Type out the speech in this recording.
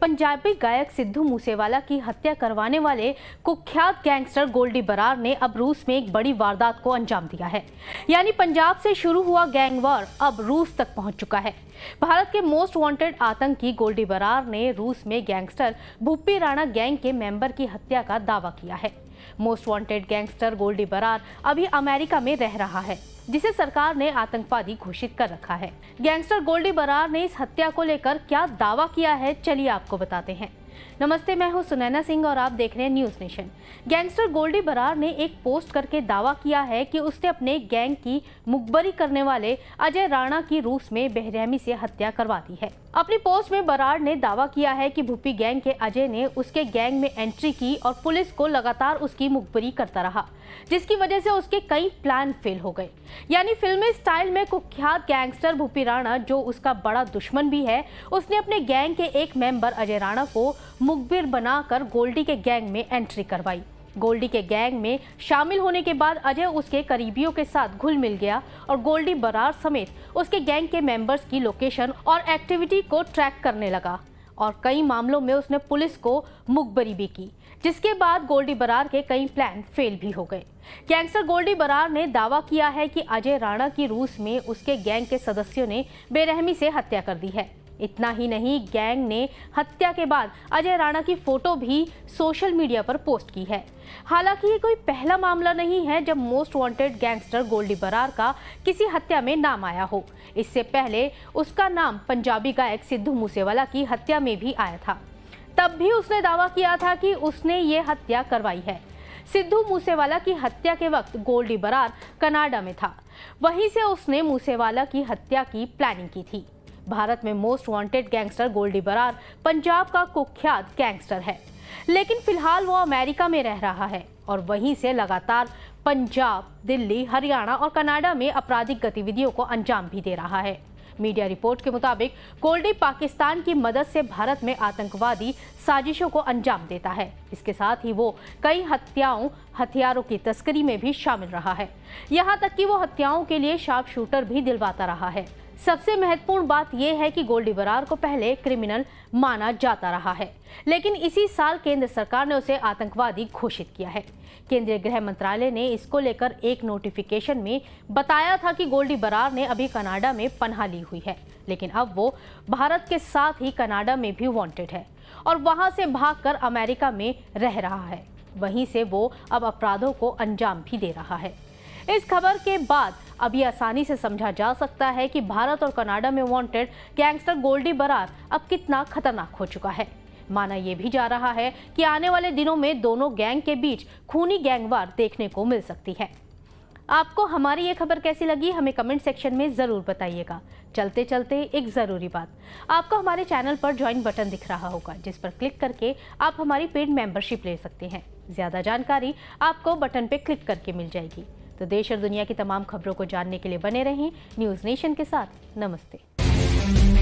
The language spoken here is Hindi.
पंजाबी गायक सिद्धू मूसेवाला की हत्या करवाने वाले कुख्यात गैंगस्टर गोल्डी बरार ने अब रूस में एक बड़ी वारदात को अंजाम दिया है। यानी पंजाब से शुरू हुआ गैंग वॉर अब रूस तक पहुंच चुका है। भारत के मोस्ट वांटेड आतंकी गोल्डी बरार ने रूस में गैंगस्टर भुप्पी राणा गैंग के मेंबर की हत्या का दावा किया है। Most wanted gangster Goldy Brar अभी अमेरिका में रह रहा है, जिसे सरकार ने आतंकवादी घोषित कर रखा है। गैंगस्टर गोल्डी बरार ने इस हत्या को लेकर क्या दावा किया है, चलिए आपको बताते हैं। नमस्ते, मैं हूं सुनैना सिंह और आप देख रहे हैं News Nation. Gangster Goldy Brar ने एक पोस्ट करके दावा किया है कि उसने अपने गैंग की मुखबरी करने वाले अजय राणा की रूस में बेरहमी से हत्या करवा दी है। अपनी पोस्ट में बरार ने दावा किया है कि भुप्पी गैंग के अजय ने उसके गैंग में एंट्री की और पुलिस को लगातार उसकी मुखबरी करता रहा, जिसकी वजह से उसके कई प्लान फेल हो गए। यानी फिल्मी स्टाइल में कुख्यात गैंगस्टर भुप्पी राणा, जो उसका बड़ा दुश्मन भी है, उसने अपने गैंग के एक मेंबर अजय राणा को मुखबिर बनाकर गोल्डी के गैंग में एंट्री करवाई। गोल्डी के गैंग में शामिल होने के बाद अजय उसके करीबियों के साथ घुल मिल गया और गोल्डी बरार समेत उसके गैंग के मेंबर्स की लोकेशन और एक्टिविटी को ट्रैक करने लगा और कई मामलों में उसने पुलिस को मुखबरी भी की, जिसके बाद गोल्डी बरार के कई प्लान फेल भी हो गए। गैंगस्टर गोल्डी बरार ने दावा किया है कि अजय राणा की रूस में उसके गैंग के सदस्यों ने बेरहमी से हत्या कर दी है। इतना ही नहीं, गैंग ने हत्या के बाद अजय राणा की फोटो भी सोशल मीडिया पर पोस्ट की है। हालांकि ये कोई पहला मामला नहीं है जब most wanted gangster Goldy Brar का किसी हत्या में नाम आया हो। इससे पहले उसका नाम पंजाबी गायक सिद्धू मूसेवाला की हत्या में भी आया था। तब भी उसने दावा किया था कि उसने ये हत्या करवाई है। सिद्धू मूसेवाला की हत्या के वक्त गोल्डी बरार कनाडा में था, वहीं से उसने मूसेवाला की हत्या की प्लानिंग की थी। भारत में most wanted gangster Goldy Brar Punjab का कुख्यात गैंगस्टर है, लेकिन फिलहाल वो अमेरिका में रह रहा है और वहीं से लगातार पंजाब, दिल्ली, हरियाणा और कनाडा में आपराधिक गतिविधियों को अंजाम भी दे रहा है। मीडिया रिपोर्ट के मुताबिक गोल्डी पाकिस्तान की मदद से भारत में आतंकवादी साजिशों को अंजाम देता है। इसके साथ ही वो कई हथियारों की तस्करी में भी शामिल रहा है। यहाँ तक कि वो हत्याओं के लिए शार्प शूटर भी दिलवाता रहा है। सबसे महत्वपूर्ण बात यह है कि गोल्डी बरार को पहले क्रिमिनल माना जाता रहा है, लेकिन इसी साल केंद्र सरकार ने उसे आतंकवादी घोषित किया है। केंद्रीय गृह मंत्रालय ने इसको लेकर एक नोटिफिकेशन में बताया था कि गोल्डी बरार ने अभी कनाडा में पनाह ली हुई है, लेकिन अब वो भारत के साथ ही कनाडा में भी वांटेड है और वहां से भागकर अमेरिका में रह रहा है। वहीं से वो अब अपराधों को अंजाम भी दे रहा है। इस खबर के बाद अब ये आसानी से समझा जा सकता है कि भारत और कनाडा में वांटेड गैंगस्टर गोल्डी बरार अब कितना खतरनाक हो चुका है। माना यह भी जा रहा है कि आने वाले दिनों में दोनों गैंग के बीच खूनी गैंगवार देखने को मिल सकती है। आपको हमारी ये खबर कैसी लगी, हमें कमेंट सेक्शन में ज़रूर बताइएगा। चलते चलते एक ज़रूरी बात, आपको हमारे चैनल पर ज्वाइन बटन दिख रहा होगा, जिस पर क्लिक करके आप हमारी पेड मेंबरशिप ले सकते हैं। ज़्यादा जानकारी आपको बटन पर क्लिक करके मिल जाएगी। तो देश और दुनिया की तमाम खबरों को जानने के लिए बने रहें न्यूज़ नेशन के साथ। नमस्ते।